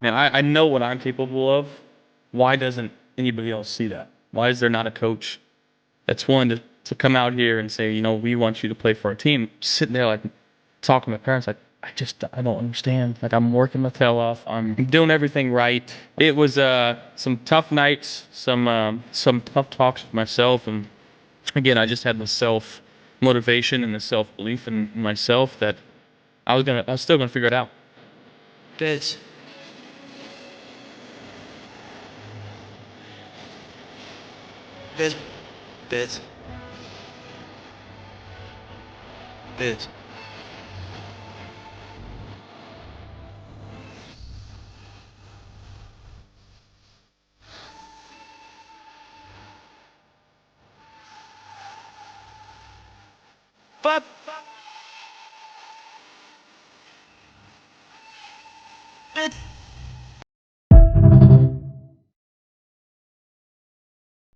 Man, I know what I'm capable of. Why doesn't anybody else see that? Why is there not a coach that's willing to come out here and say, we want you to play for our team? Sitting there like talking to my parents, like I don't understand. Like I'm working my tail off. I'm doing everything right. It was some tough nights, some tough talks with myself, and again, I just had the self motivation and the self belief in myself that I was still gonna figure it out. Biz, Biz, Biz, Biz. But